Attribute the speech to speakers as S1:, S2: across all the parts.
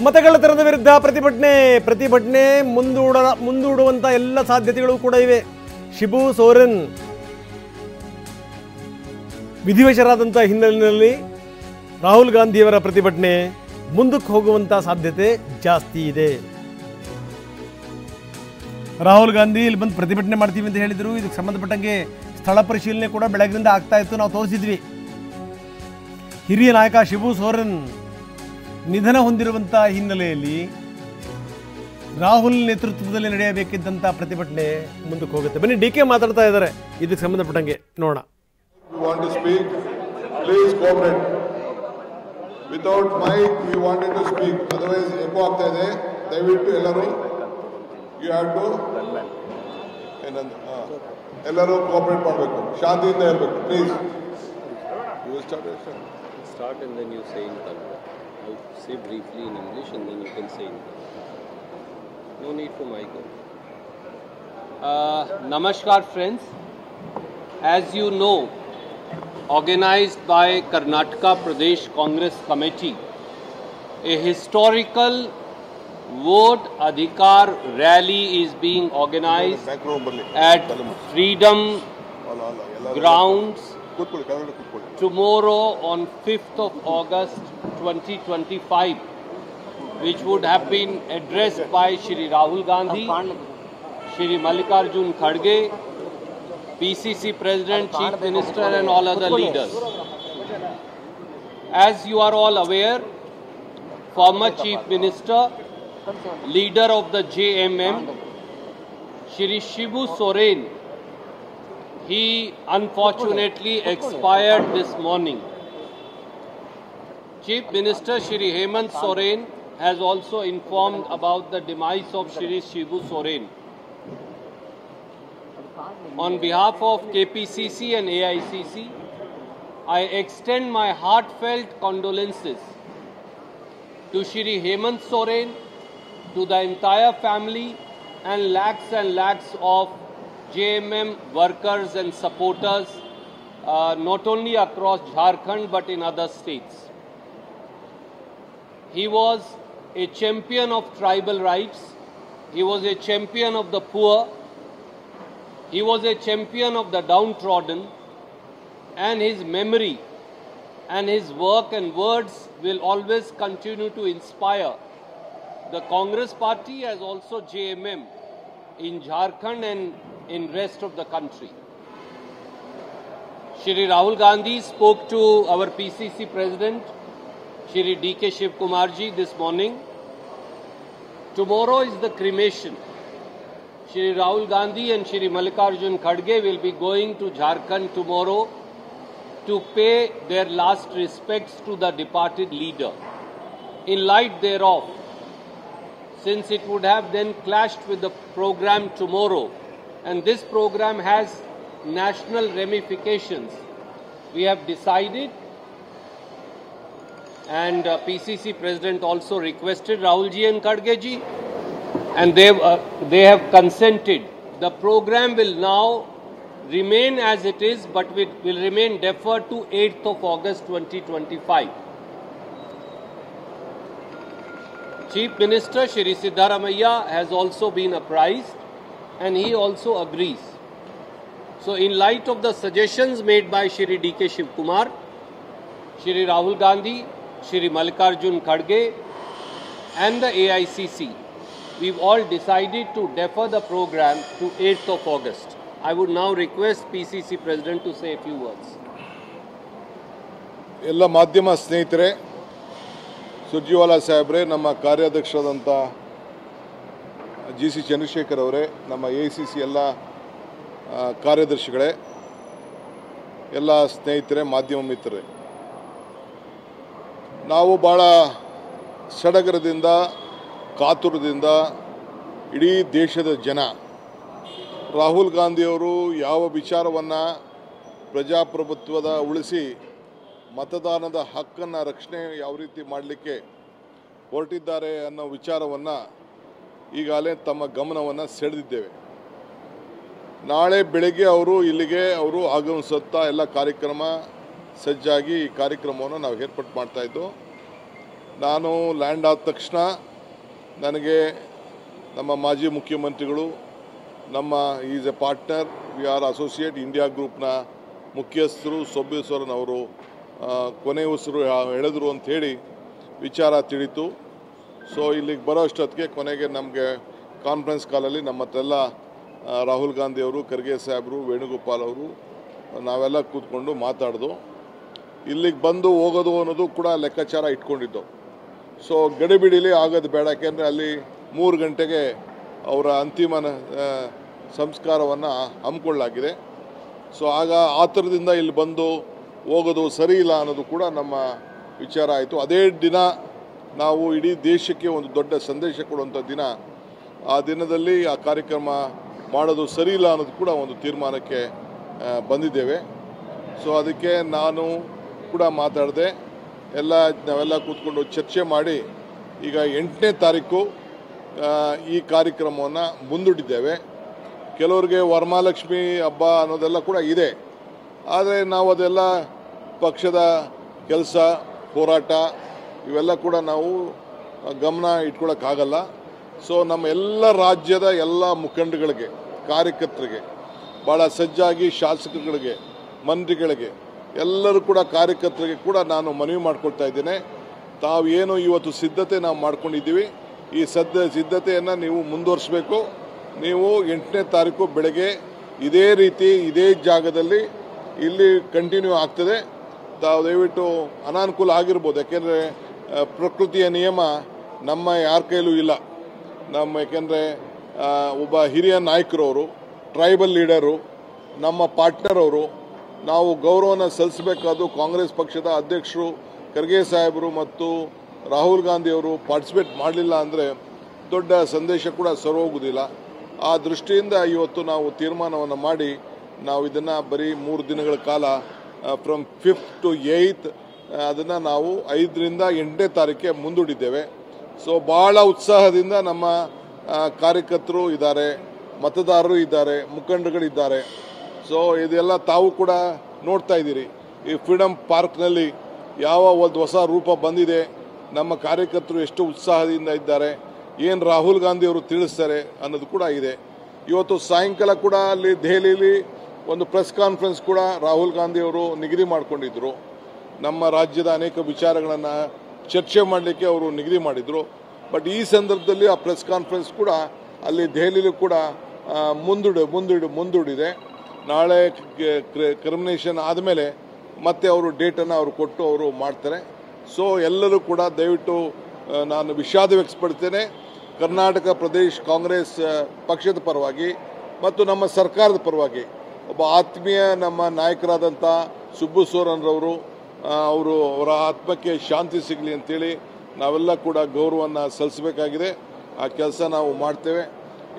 S1: ಮತಗಳ್ಳತನದ ವಿರುದ್ಧ ಪ್ರತಿಭಟನೆ ಮುಂದೂಡುವಂತ ಎಲ್ಲ ಸಾಧ್ಯತೆಗಳು ಕೂಡ ಇವೆ. ಶಿಬು ಸೋರೆನ್ ವಿಧಿವಶರಾದಂಥ ಹಿನ್ನೆಲೆಯಲ್ಲಿ ರಾಹುಲ್ ಗಾಂಧಿಯವರ ಪ್ರತಿಭಟನೆ ಮುಂದಕ್ಕೆ ಹೋಗುವಂತ ಸಾಧ್ಯತೆ ಜಾಸ್ತಿ ಇದೆ. ರಾಹುಲ್ ಗಾಂಧಿ ಇಲ್ಲಿ ಬಂದು ಪ್ರತಿಭಟನೆ ಮಾಡ್ತೀವಿ ಅಂತ ಹೇಳಿದ್ರು. ಇದಕ್ಕೆ ಸಂಬಂಧಪಟ್ಟಂಗೆ ಸ್ಥಳ ಪರಿಶೀಲನೆ ಕೂಡ ಬೆಳಗ್ಗಿನಿಂದ ಆಗ್ತಾ ಇತ್ತು, ನಾವು ತೋರಿಸಿದ್ವಿ. ಹಿರಿಯ ನಾಯಕ ಶಿಬು ಸೋರೆನ್ ನಿಧನ ಹೊಂದಿರುವಂಥ ಹಿನ್ನೆಲೆಯಲ್ಲಿ ರಾಹುಲ್ ನೇತೃತ್ವದಲ್ಲಿ ನಡೆಯಬೇಕಿದ್ದಂಥ ಪ್ರತಿಭಟನೆ ಮುಂದಕ್ಕೆ ಹೋಗುತ್ತೆ. ಬನ್ನಿ, ಡಿ ಕೆ ಮಾತಾಡ್ತಾ ಇದ್ದಾರೆ ಇದಕ್ಕೆ ಸಂಬಂಧಪಟ್ಟಂಗೆ ನೋಡೋಣ.
S2: Without mike we wanted to speak, otherwise echo ಆಗ್ತಾ ಇದೆ. ದಯವಿಟ್ಟು ಎಲ್ಲರೂ ಯು ಹ್ಯಾವ್ ಟು ಎಲ್ಲರೂ ಕೋಆಪರೇಟ್ ಮಾಡಬೇಕು, ಶಾಂತಿಯಿಂದ ಇರಬೇಕು. Please you
S3: start and then you say in Kannada. I'll say briefly in English and then you can say in Kannada. No need for mic. Namaskar friends. As you know, organized by Karnataka Pradesh Congress Committee, a historical vote adhikar rally is being organized at Freedom Grounds tomorrow on 5th of August 2025, which would have been addressed by Shri Rahul Gandhi, Shri Mallikarjun Kharge, PCC President, Chief Minister and all other leaders. As you are all aware, former Chief Minister, leader of the JMM, Shri Shibu Soren, he unfortunately expired this morning. Chief Minister Shri Hemant Soren has also informed about the demise of Shri Shibu Soren. On behalf of KPCC and AICC, I extend my heartfelt condolences to Shri Hemant Soren, to the entire family and lakhs of JMM workers and supporters, not only across Jharkhand but in other states. He was a champion of tribal rights. He was a champion of the poor. He was a champion of the downtrodden. And his memory and his work and words will always continue to inspire the Congress Party as also JMM in Jharkhand and in rest of the country. Shri Rahul Gandhi spoke to our PCC President, Shri D.K. Shiv Kumar ji this morning. Tomorrow is the cremation. Shri Rahul Gandhi and Shri Mallikarjun Kharge will be going to Jharkhand tomorrow to pay their last respects to the departed leader. In light thereof, since it would have then clashed with the program tomorrow, and this program has national ramifications, we have decided, and PCC President also requested Rahul ji and Kharge ji, and they have consented. The program will now remain as it is, but will remain deferred to 8th of August 2025. Chief Minister Shri Siddharamaiah has also been apprised and he also agrees. So in light of the suggestions made by Shri D.K. Shiv Kumar, Shri Rahul Gandhi, Shri Mallikarjun Kharge and the AICC, we've all decided to defer the program to 8th of August. I would now request PCC President to say a few words.
S2: ಎಲ್ಲ ಮಾಧ್ಯಮ ಸ್ನೇಹಿತರೆ, ಸುರ್ಜಿವಾಲಾ ಸಾಹೇಬ್ರೆ, ನಮ್ಮ ಕಾರ್ಯಾಧ್ಯಕ್ಷರಾದಂಥ GC Chandrashekhar ಅವರೇ, ನಮ್ಮ AICC ಎಲ್ಲ ಕಾರ್ಯದರ್ಶಿಗಳೇ, ಎಲ್ಲ ಸ್ನೇಹಿತರೆ, ಮಾಧ್ಯಮ ಮಿತ್ರರೇ, ನಾವು ಭಾಳ ಸಡಗರದಿಂದ ಕಾತುರದಿಂದ ಇಡೀ ದೇಶದ ಜನ ರಾಹುಲ್ ಗಾಂಧಿಯವರು ಯಾವ ವಿಚಾರವನ್ನು ಪ್ರಜಾಪ್ರಭುತ್ವದ ಉಳಿಸಿ ಮತದಾನದ ಹಕ್ಕನ್ನು ರಕ್ಷಣೆ ಯಾವ ರೀತಿ ಮಾಡಲಿಕ್ಕೆ ಹೊರಟಿದ್ದಾರೆ ಅನ್ನೋ ವಿಚಾರವನ್ನು ಈಗಾಗಲೇ ತಮ್ಮ ಗಮನವನ್ನು ಸೆಳೆದಿದ್ದೇವೆ. ನಾಳೆ ಬೆಳಗ್ಗೆ ಇಲ್ಲಿಗೆ ಆಗಮಿಸುತ್ತಾ ಎಲ್ಲ ಕಾರ್ಯಕ್ರಮ ಸಜ್ಜಾಗಿ ಈ ಕಾರ್ಯಕ್ರಮವನ್ನು ನಾವು ಏರ್ಪಾಡು ಮಾಡ್ತಾಯಿದ್ದು. ನಾನು ಲ್ಯಾಂಡ್ ಆದ ತಕ್ಷಣ ನನಗೆ ನಮ್ಮ ಮಾಜಿ ಮುಖ್ಯಮಂತ್ರಿಗಳು ನಮ್ಮ is A partner we are associate India ಗ್ರೂಪ್ನ ಮುಖ್ಯಸ್ಥರು ಸೋಮೇಶ್ವರನ್ ಅವರು ಕೊನೆ ಉಸಿರು ಎಳೆದ್ರು ಅಂಥೇಳಿ ವಿಚಾರ ತಿಳಿತು. ಸೊ ಇಲ್ಲಿಗೆ ಬರೋ ಅಷ್ಟೊತ್ತಿಗೆ ಕೊನೆಗೆ ನಮಗೆ ಕಾನ್ಫರೆನ್ಸ್ ಕಾಲಲ್ಲಿ ನಮ್ಮ ಹತ್ರ ಎಲ್ಲ ರಾಹುಲ್ ಗಾಂಧಿ ಅವರು, ಖರ್ಗೆ ಸಾಹೇಬರು, ವೇಣುಗೋಪಾಲ್ ಅವರು ನಾವೆಲ್ಲ ಕೂತ್ಕೊಂಡು ಮಾತಾಡ್ದು. ಇಲ್ಲಿಗೆ ಬಂದು ಹೋಗೋದು ಅನ್ನೋದು ಕೂಡ ಲೆಕ್ಕಾಚಾರ ಇಟ್ಕೊಂಡಿದ್ದು. ಸೊ ಗಡಿಬಿಡಿಲಿ ಆಗೋದು ಬೇಡ, ಯಾಕೆಂದರೆ ಅಲ್ಲಿ 3 ಗಂಟೆಗೆ ಅವರ ಅಂತಿಮ ಸಂಸ್ಕಾರವನ್ನು ಹಮ್ಮಿಕೊಳ್ಳಲಾಗಿದೆ. ಸೊ ಆಗ ಆತುರದಿಂದ ಇಲ್ಲಿ ಬಂದು ಹೋಗೋದು ಸರಿ ಇಲ್ಲ ಅನ್ನೋದು ಕೂಡ ನಮ್ಮ ವಿಚಾರ ಆಯಿತು. ಅದೇ ದಿನ ನಾವು ಇಡೀ ದೇಶಕ್ಕೆ ಒಂದು ದೊಡ್ಡ ಸಂದೇಶ ಕೊಡುವಂಥ ದಿನ. ಆ ದಿನದಲ್ಲಿ ಆ ಕಾರ್ಯಕ್ರಮ ಮಾಡೋದು ಸರಿ ಇಲ್ಲ ಅನ್ನೋದು ಕೂಡ ಒಂದು ತೀರ್ಮಾನಕ್ಕೆ ಬಂದಿದ್ದೇವೆ. ಸೊ ಅದಕ್ಕೆ ನಾನು ಕೂಡ ಮಾತಾಡಿದೆ, ನಾವೆಲ್ಲ ಕೂತ್ಕೊಂಡು ಚರ್ಚೆ ಮಾಡಿ ಈಗ 8ನೇ ತಾರೀಕು ಈ ಕಾರ್ಯಕ್ರಮವನ್ನು ಮುಂದೂಡಿದ್ದೇವೆ. ಕೆಲವರಿಗೆ ವರಮಹಾಲಕ್ಷ್ಮಿ ಹಬ್ಬ ಅನ್ನೋದೆಲ್ಲ ಕೂಡ ಇದೆ, ಆದರೆ ನಾವು ಅದೆಲ್ಲ ಪಕ್ಷದ ಕೆಲಸ, ಹೋರಾಟ ಇವೆಲ್ಲ ಕೂಡ ನಾವು ಗಮನ ಇಟ್ಕೊಳ್ಳೋಕ್ಕಾಗಲ್ಲ. ಸೊ ನಮ್ಮ ಎಲ್ಲ ರಾಜ್ಯದ ಎಲ್ಲ ಮುಖಂಡಗಳಿಗೆ, ಕಾರ್ಯಕರ್ತರಿಗೆ, ಭಾಳ ಸಜ್ಜಾಗಿ ಶಾಸಕರುಗಳಿಗೆ, ಮಂತ್ರಿಗಳಿಗೆ, ಎಲ್ಲರೂ ಕೂಡ ಕಾರ್ಯಕರ್ತರಿಗೆ ಕೂಡ ನಾನು ಮನವಿ ಮಾಡ್ಕೊಳ್ತಾ ಇದ್ದೇನೆ, ತಾವೇನು ಇವತ್ತು ಸಿದ್ಧತೆ ನಾವು ಮಾಡ್ಕೊಂಡಿದ್ದೀವಿ, ಈ ಸಿದ್ಧತೆಯನ್ನು ನೀವು ಮುಂದುವರಿಸಬೇಕು. ನೀವು 8ನೇ ತಾರೀಕು ಬೆಳಗ್ಗೆ ಇದೇ ರೀತಿ ಇದೇ ಜಾಗದಲ್ಲಿ ಇಲ್ಲಿ ಕಂಟಿನ್ಯೂ ಆಗ್ತದೆ. ತಾವು ದಯವಿಟ್ಟು ಅನಾನುಕೂಲ ಆಗಿರ್ಬೋದು, ಯಾಕೆಂದರೆ ಪ್ರಕೃತಿಯ ನಿಯಮ ನಮ್ಮ ಯಾರ ಕೈಲೂ ಇಲ್ಲ. ಯಾಕೆಂದರೆ ಒಬ್ಬ ಹಿರಿಯ ನಾಯಕರವರು, ಟ್ರೈಬಲ್ ಲೀಡರು, ನಮ್ಮ ಪಾರ್ಟ್ನರ್ ಅವರು, ನಾವು ಗೌರವನ ಸಲ್ಲಿಸಬೇಕಾದ್ದು ಕಾಂಗ್ರೆಸ್ ಪಕ್ಷದ ಅಧ್ಯಕ್ಷರು ಖರ್ಗೆ ಸಾಹೇಬರು ಮತ್ತು ರಾಹುಲ್ ಗಾಂಧಿಯವರು ಪಾರ್ಟಿಸಿಪೇಟ್ ಮಾಡಲಿಲ್ಲ ಅಂದರೆ ದೊಡ್ಡ ಸಂದೇಶ ಕೂಡ ಸರೋಗುವುದಿಲ್ಲ. ಆ ದೃಷ್ಟಿಯಿಂದ ಇವತ್ತು ನಾವು ತೀರ್ಮಾನವನ್ನು ಮಾಡಿ ನಾವು ಇದನ್ನು ಬರೀ 3 ದಿನಗಳ ಕಾಲ ಫ್ರಮ್ 5th to 8th ಅದನ್ನು ನಾವು 5ರಿಂದ 8ನೇ ತಾರೀಕಿಗೆ ಮುಂದೂಡಿದ್ದೇವೆ. ಸೊ ಭಾಳ ಉತ್ಸಾಹದಿಂದ ನಮ್ಮ ಕಾರ್ಯಕರ್ತರು ಇದ್ದಾರೆ, ಮತದಾರರು ಇದ್ದಾರೆ, ಮುಖಂಡರುಗಳಿದ್ದಾರೆ. ಸೊ ಇದೆಲ್ಲ ತಾವು ಕೂಡ ನೋಡ್ತಾ ಇದ್ದೀರಿ. ಈ ಫ್ರೀಡಮ್ ಪಾರ್ಕ್ನಲ್ಲಿ ಯಾವ ಒಂದು ಹೊಸ ರೂಪ ಬಂದಿದೆ, ನಮ್ಮ ಕಾರ್ಯಕರ್ತರು ಎಷ್ಟು ಉತ್ಸಾಹದಿಂದ ಇದ್ದಾರೆ, ಏನು ರಾಹುಲ್ ಗಾಂಧಿ ಅವರು ತಿಳಿಸ್ತಾರೆ ಅನ್ನೋದು ಕೂಡ ಇದೆ. ಇವತ್ತು ಸಾಯಂಕಾಲ ಕೂಡ ಅಲ್ಲಿ ದೆಹಲಿಯಲ್ಲಿ ಒಂದು ಪ್ರೆಸ್ ಕಾನ್ಫರೆನ್ಸ್ ಕೂಡ ರಾಹುಲ್ ಗಾಂಧಿ ಅವರು ನಿಗದಿ ಮಾಡಿಕೊಂಡಿದ್ದರು. ನಮ್ಮ ರಾಜ್ಯದ ಅನೇಕ ವಿಚಾರಗಳನ್ನು ಚರ್ಚೆ ಮಾಡಲಿಕ್ಕೆ ಅವರು ನಿಗದಿ ಮಾಡಿದರು. ಬಟ್ ಈ ಸಂದರ್ಭದಲ್ಲಿ ಆ ಪ್ರೆಸ್ ಕಾನ್ಫರೆನ್ಸ್ ಕೂಡ ಅಲ್ಲಿ ದೆಹಲಿಯಲ್ಲೂ ಕೂಡ ಮುಂದೂಡಿದೆ. ನಾಳೆ ಕ್ರಿಮಿನೇಷನ್ ಆದಮೇಲೆ ಮತ್ತೆ ಅವರು ಡೇಟನ್ನು ಅವರು ಕೊಟ್ಟು ಅವರು ಮಾಡ್ತಾರೆ. ಸೊ ಎಲ್ಲರೂ ಕೂಡ ದಯವಿಟ್ಟು ನಾನು ವಿಷಾದ ವ್ಯಕ್ತಪಡ್ತೇನೆ, ಕರ್ನಾಟಕ ಪ್ರದೇಶ ಕಾಂಗ್ರೆಸ್ ಪಕ್ಷದ ಪರವಾಗಿ ಮತ್ತು ನಮ್ಮ ಸರ್ಕಾರದ ಪರವಾಗಿ ಒಬ್ಬ ಆತ್ಮೀಯ ನಮ್ಮ ನಾಯಕರಾದಂಥ ಸುಬ್ಬು ಸೋರನ್ರವರು ಅವರ ಆತ್ಮಕ್ಕೆ ಶಾಂತಿ ಸಿಗಲಿ ಅಂತೇಳಿ ನಾವೆಲ್ಲ ಕೂಡ ಗೌರವವನ್ನು ಸಲ್ಲಿಸಬೇಕಾಗಿದೆ. ಆ ಕೆಲಸ ನಾವು ಮಾಡ್ತೇವೆ.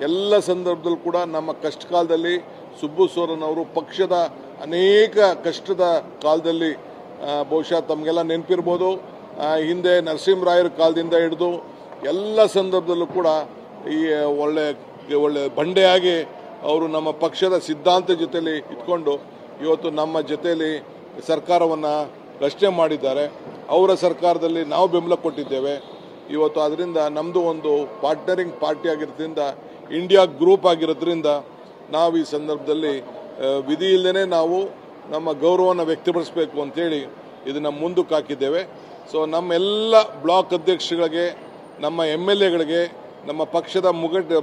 S2: ಎಲ್ಲ ಸಂದರ್ಭದಲ್ಲೂ ಕೂಡ ನಮ್ಮ ಕಷ್ಟ ಕಾಲದಲ್ಲಿ ಸುಬ್ಬು ಸೋರನ್ ಅವರು ಪಕ್ಷದ ಅನೇಕ ಕಷ್ಟದ ಕಾಲದಲ್ಲಿ ಬಹುಶಃ ತಮಗೆಲ್ಲ ನೆನಪಿರ್ಬೋದು, ಹಿಂದೆ ನರಸಿಂಹರಾಯರ ಕಾಲದಿಂದ ಹಿಡಿದು ಎಲ್ಲ ಸಂದರ್ಭದಲ್ಲೂ ಕೂಡ ಈ ಒಳ್ಳೆ ಬಂಡೆಯಾಗಿ ಅವರು ನಮ್ಮ ಪಕ್ಷದ ಸಿದ್ಧಾಂತ ಜೊತೆಯಲ್ಲಿ ಇಟ್ಕೊಂಡು ಇವತ್ತು ನಮ್ಮ ಜೊತೆಯಲ್ಲಿ ಸರ್ಕಾರವನ್ನು ರಚನೆ ಮಾಡಿದ್ದಾರೆ. ಅವರ ಸರ್ಕಾರದಲ್ಲಿ ನಾವು ಬೆಂಬಲ ಕೊಟ್ಟಿದ್ದೇವೆ. ಇವತ್ತು ಅದರಿಂದ ನಮ್ಮದು ಒಂದು ಪಾರ್ಟ್ನರಿಂಗ್ ಪಾರ್ಟಿ ಆಗಿರೋದ್ರಿಂದ, ಇಂಡಿಯಾ ಗ್ರೂಪ್ ಆಗಿರೋದ್ರಿಂದ ನಾವು ಈ ಸಂದರ್ಭದಲ್ಲಿ ವಿಧಿ ಇಲ್ಲದೇ ನಾವು ನಮ್ಮ ಗೌರವವನ್ನು ವ್ಯಕ್ತಪಡಿಸಬೇಕು ಅಂತೇಳಿ ಇದನ್ನು ಮುಂದಕ್ಕೆ ಹಾಕಿದ್ದೇವೆ. ಸೊ ನಮ್ಮೆಲ್ಲ ಬ್ಲಾಕ್ ಅಧ್ಯಕ್ಷಗಳಿಗೆ, ನಮ್ಮ MLAಗಳಿಗೆ, ನಮ್ಮ ಪಕ್ಷದ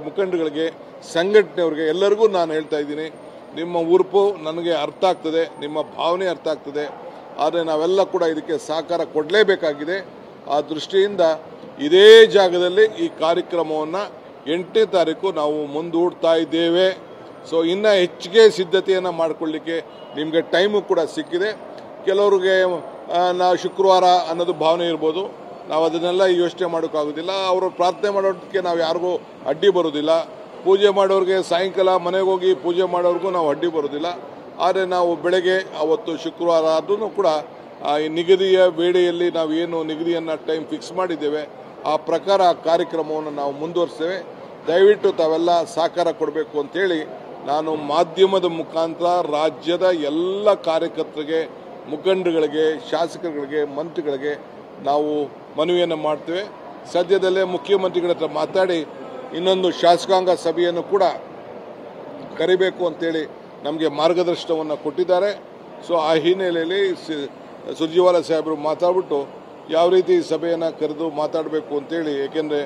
S2: ಮುಖಂಡಗಳಿಗೆ, ಸಂಘಟನೆಯವರಿಗೆ ಎಲ್ಲರಿಗೂ ನಾನು ಹೇಳ್ತಾ ಇದ್ದೀನಿ, ನಿಮ್ಮ ಉರುಪು ನನಗೆ ಅರ್ಥ ಆಗ್ತದೆ, ನಿಮ್ಮ ಭಾವನೆ ಅರ್ಥ ಆಗ್ತದೆ, ಆದರೆ ನಾವೆಲ್ಲ ಕೂಡ ಇದಕ್ಕೆ ಸಹಕಾರ ಕೊಡಲೇಬೇಕಾಗಿದೆ. ಆ ದೃಷ್ಟಿಯಿಂದ ಇದೇ ಜಾಗದಲ್ಲಿ ಈ ಕಾರ್ಯಕ್ರಮವನ್ನು 8ನೇ ತಾರೀಕು ನಾವು ಮುಂದೂಡ್ತಾ ಇದ್ದೇವೆ. ಸೊ ಇನ್ನೂ ಹೆಚ್ಚಿಗೆ ಸಿದ್ಧತೆಯನ್ನು ಮಾಡಿಕೊಳ್ಳಿಕ್ಕೆ ನಿಮಗೆ ಟೈಮು ಕೂಡ ಸಿಕ್ಕಿದೆ. ಕೆಲವ್ರಿಗೆ ನಾವು ಶುಕ್ರವಾರ ಅನ್ನೋದು ಭಾವನೆ ಇರ್ಬೋದು, ನಾವು ಅದನ್ನೆಲ್ಲ ಯೋಚನೆ ಮಾಡೋಕ್ಕಾಗೋದಿಲ್ಲ. ಅವರು ಪ್ರಾರ್ಥನೆ ಮಾಡೋದಕ್ಕೆ ನಾವು ಯಾರಿಗೂ ಅಡ್ಡಿ ಬರೋದಿಲ್ಲ. ಪೂಜೆ ಮಾಡೋರಿಗೆ ಸಾಯಂಕಾಲ ಮನೆಗೆ ಹೋಗಿ ಪೂಜೆ ಮಾಡೋರಿಗೂ ನಾವು ಅಡ್ಡಿ ಬರೋದಿಲ್ಲ. ಆದರೆ ನಾವು ಬೆಳಗ್ಗೆ ಅವತ್ತು ಶುಕ್ರವಾರ ಆದ್ರೂ ಕೂಡ ಈ ನಿಗದಿಯ ವೇಳೆಯಲ್ಲಿ ನಾವು ಏನು ನಿಗದಿಯನ್ನು ಟೈಮ್ ಫಿಕ್ಸ್ ಮಾಡಿದ್ದೇವೆ ಆ ಪ್ರಕಾರ ಆ ಕಾರ್ಯಕ್ರಮವನ್ನು ನಾವು ಮುಂದುವರಿಸ್ತೇವೆ. ದಯವಿಟ್ಟು ತಾವೆಲ್ಲ ಸಹಕಾರ ಕೊಡಬೇಕು ಅಂತೇಳಿ ನಾನು ಮಾಧ್ಯಮದ ಮುಖಾಂತರ ರಾಜ್ಯದ ಎಲ್ಲ ಕಾರ್ಯಕರ್ತರಿಗೆ, ಮುಖಂಡರುಗಳಿಗೆ, ಶಾಸಕರುಗಳಿಗೆ, ಮಂತ್ರಿಗಳಿಗೆ ನಾವು ಮನವಿಯನ್ನು ಮಾಡ್ತೇವೆ. ಸದ್ಯದಲ್ಲೇ ಮುಖ್ಯಮಂತ್ರಿಗಳ ಹತ್ರ ಮಾತಾಡಿ ಇನ್ನೊಂದು ಶಾಸಕಾಂಗ ಸಭೆಯನ್ನು ಕೂಡ ಕರಿಬೇಕು ಅಂತೇಳಿ ನಮಗೆ ಮಾರ್ಗದರ್ಶನವನ್ನು ಕೊಟ್ಟಿದ್ದಾರೆ. ಸೊ ಆ ಹಿನ್ನೆಲೆಯಲ್ಲಿ ಸುರ್ಜೇವಾಲಾ ಸಾಹೇಬರು ಮಾತಾಡ್ಬಿಟ್ಟು ಯಾವ ರೀತಿ ಸಭೆಯನ್ನು ಕರೆದು ಮಾತಾಡಬೇಕು ಅಂತೇಳಿ, ಏಕೆಂದರೆ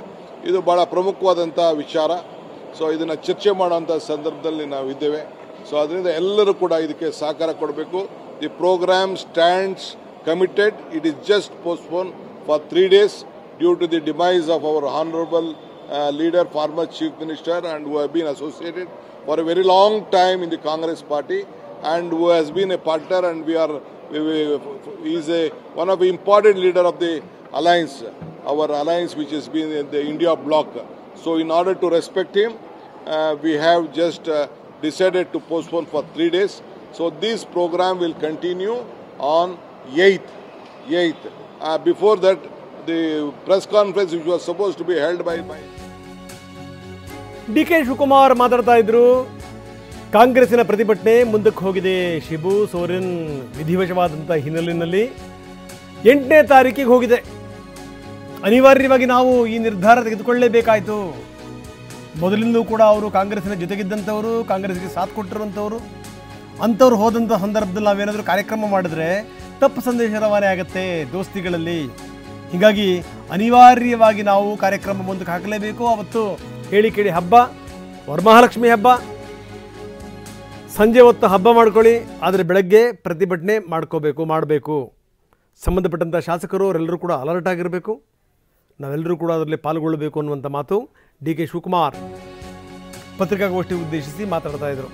S2: ಇದು ಭಾಳ ಪ್ರಮುಖವಾದಂಥ ವಿಚಾರ. ಸೊ ಇದನ್ನು ಚರ್ಚೆ ಮಾಡೋಂಥ ಸಂದರ್ಭದಲ್ಲಿ ನಾವಿದ್ದೇವೆ. ಸೊ ಅದರಿಂದ ಎಲ್ಲರೂ ಕೂಡ ಇದಕ್ಕೆ ಸಹಕಾರ ಕೊಡಬೇಕು. The program stands committed. It is just postponed for 3 days due to the demise of our honorable leader, former chief minister, and who have been associated for a very long time in the Congress party, and who has been a partner, and he is one of the important leader of the alliance, our alliance which has been in the India bloc. So in order to respect him, we have just decided to postpone for 3 days. So this program will continue on 8th. Before that, the press conference which was supposed to be held by
S1: DK. Shivakumar ಮಾತಾಡ್ತಾ ಇದ್ರು. ಕಾಂಗ್ರೆಸ್ಸಿನ ಪ್ರತಿಭಟನೆ ಮುಂದಕ್ಕೆ ಹೋಗಿದೆ. ಶಿಬು ಸೋರೆನ್ ವಿಧಿವಶವಾದಂಥ ಹಿನ್ನೆಲೆಯಲ್ಲಿ 8ನೇ ತಾರೀಕಿಗೆ ಹೋಗಿದೆ. ಅನಿವಾರ್ಯವಾಗಿ ನಾವು ಈ ನಿರ್ಧಾರ ತೆಗೆದುಕೊಳ್ಳಲೇಬೇಕಾಯಿತು. ಮೊದಲಿಂದಲೂ ಕೂಡ ಅವರು ಕಾಂಗ್ರೆಸ್ಸಿನ ಜೊತೆಗಿದ್ದಂಥವರು, ಕಾಂಗ್ರೆಸ್ಗೆ ಸಾಥ್ ಕೊಟ್ಟಿರುವಂಥವರು. ಅಂಥವ್ರು ಹೋದಂಥ ಸಂದರ್ಭದಲ್ಲಿ ನಾವೇನಾದರೂ ಕಾರ್ಯಕ್ರಮ ಮಾಡಿದ್ರೆ ತಪ್ಪು ಸಂದೇಶ ರವಾನೆ ಆಗುತ್ತೆ ದೋಸ್ತಿಗಳಲ್ಲಿ. ಹೀಗಾಗಿ ಅನಿವಾರ್ಯವಾಗಿ ನಾವು ಕಾರ್ಯಕ್ರಮ ಮುಂದಕ್ಕೆ ಹಾಕಲೇಬೇಕು. ಅವತ್ತು ಹೇಳಿ ಕೇಳಿ ಹಬ್ಬ, ವರಮಹಾಲಕ್ಷ್ಮಿ ಹಬ್ಬ, ಸಂಜೆ ಹೊತ್ತು ಹಬ್ಬ ಮಾಡ್ಕೊಳ್ಳಿ, ಆದರೆ ಬೆಳಗ್ಗೆ ಪ್ರತಿಭಟನೆ ಮಾಡಬೇಕು. ಸಂಬಂಧಪಟ್ಟಂಥ ಶಾಸಕರು ಅವರೆಲ್ಲರೂ ಕೂಡ ಅಲರ್ಟ್ ಆಗಿರಬೇಕು. ನಾವೆಲ್ಲರೂ ಕೂಡ ಅದರಲ್ಲಿ ಪಾಲ್ಗೊಳ್ಳಬೇಕು ಅನ್ನುವಂಥ ಮಾತು ಡಿ.ಕೆ. ಶಿವಕುಮಾರ್ ಪತ್ರಿಕಾಗೋಷ್ಠಿ ಉದ್ದೇಶಿಸಿ ಮಾತಾಡ್ತಾ ಇದ್ರು.